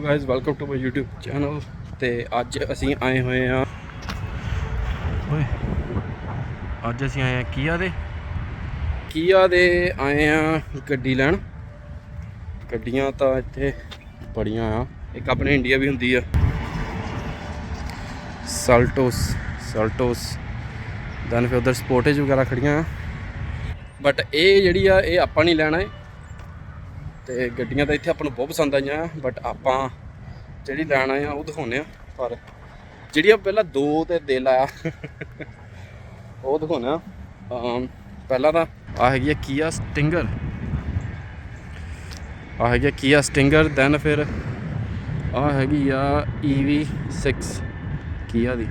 Guys welcome to my YouTube channel. तो अज असी आए हुए हैं अज असी आए हैं किया दे आए हैं गड्डी लैन। गड्डियां तो इत्थे बड़ियां आ, एक अपने इंडिया भी हुंदी आ सल्टोस दैन फिर उधर स्पोर्टेज वगैरह खड़ियां आ। बट ये जिहड़ी आ ये आपां नहीं लैना है। तो गड्डियां तो इत्थे आपां नूं बहुत पसंद आईयां, बट आपां जिहड़ी लैन आए वो दिखाने आ। पर जिहड़ियां पहला दो ते दिल आया वो दिखाने आ। पहला तो आ हैगी किया स्टिंगर, दैन फिर आ हैगी आ EV6 किया दी।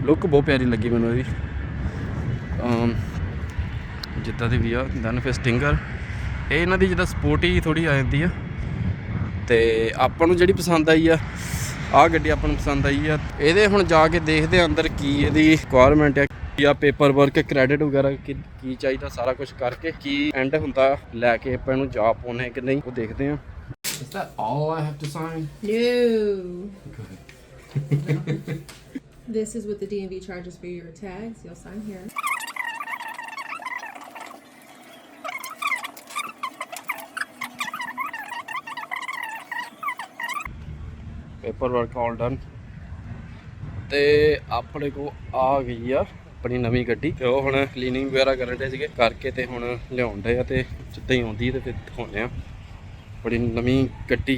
लुक बहुत प्यारी लगी मैनूं इहदी जिद्दां दी भी आ। दैन फिर स्टिंगर ये इन्हां दी जिद्दां स्पोर्टी थोड़ी आ जांदी आ। ते आपां नूं जिहड़ी पसंद आई आ गड्डी आपां नूं पसंद आई आ। इहदे हुण जाके देखदे अंदर की इहदी रिक्वायरमेंट है या पेपर वर्क क्रेडिट वगैरह की चाहिए, सारा कुछ करके की एंड हुंदा लैके आपां इहनूं जा पाउने कि नहीं वो देखदे आ। Is that all I have to sign? No. Good. This is what the DMV charges for your tags. You'll sign here. Paper work all done. तो अपने को आ गई आ अपनी नवी गड्डी। तो वो हुण क्लीनिंग वगैरह करन दे सीगे, करके ते हुण लियाउण दे आ। ते जिद्दां ही आउंदी ते फिर दिखाउने आ बड़ी नवी गड्डी।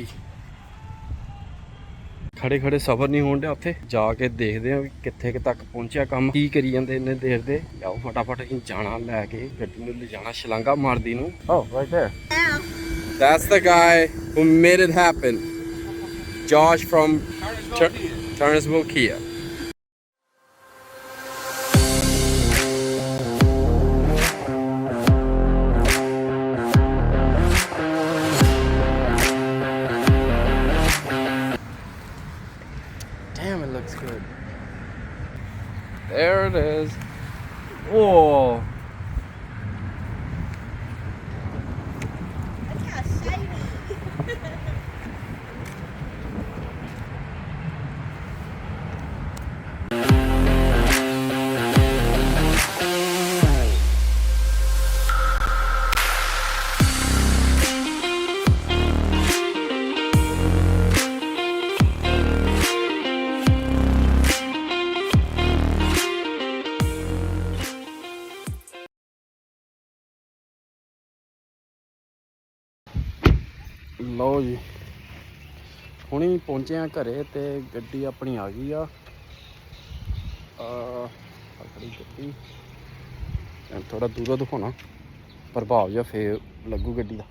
खड़े खड़े सबर नहीं होण दिया, उत्थे जाके देखदे आ कित्थे तक पहुंचिया काम, की करी जांदे इन्ने देर दे। आओ फटाफट असीं जाना लैके गड्डी नूं ले जाना छलांगा मारदी नूं। Oh, right there. That's the guy who made it happen. Josh from Turnersville Kia. Damn, it looks good. There it is. Whoa. Look how shiny. लो जी हुणी पहुंचे हैं घरे ते गड्डी अपनी आ गई आ। खड़ी गड्डी थोड़ा दूरों दिखाना प्रभाव या फिर लगू गड्डी का।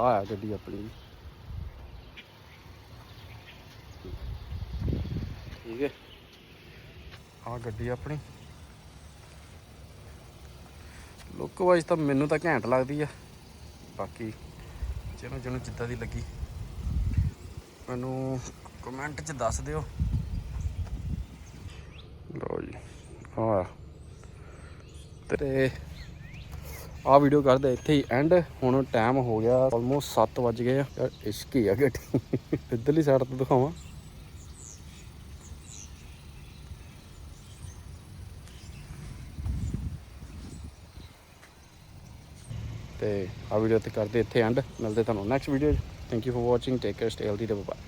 आ गड्डी अपनी ठीक है। आ गड्डी अपनी लुक वाइज तो मैनू तो घैंट लगती है, बाकी ਜਿਹਨੂੰ ਜਿੱਦਾਂ ਦੀ ਲੱਗੀ ਮੈਨੂੰ ਕਮੈਂਟ 'ਚ ਦੱਸ ਦਿਓ। ਲਓ ਜੀ ਤੇ ਆਹ ਵੀਡੀਓ ਕਰਦੇ ਇੱਥੇ ਹੀ ਐਂਡ। ਹੁਣ ਟਾਈਮ ਹੋ ਗਿਆ ਆਲਮੋਸਟ 7 ਵੱਜ ਗਏ ਆ ਯਾਰ। ਇਸ਼ਕ ਹੀ ਆ ਗੱਡੀ ਇੱਧਰਲੀ ਸਾਈਡ ਤੋਂ ਦਿਖਾਵਾਂ। ਤੇ ਆ ਵੀਡੀਓ ਤੇ ਕਰਦੇ ਇੱਥੇ ਐਂਡ। ਮਿਲਦੇ ਤੁਹਾਨੂੰ next video. Thank you for watching, take care, stay healthy, bye.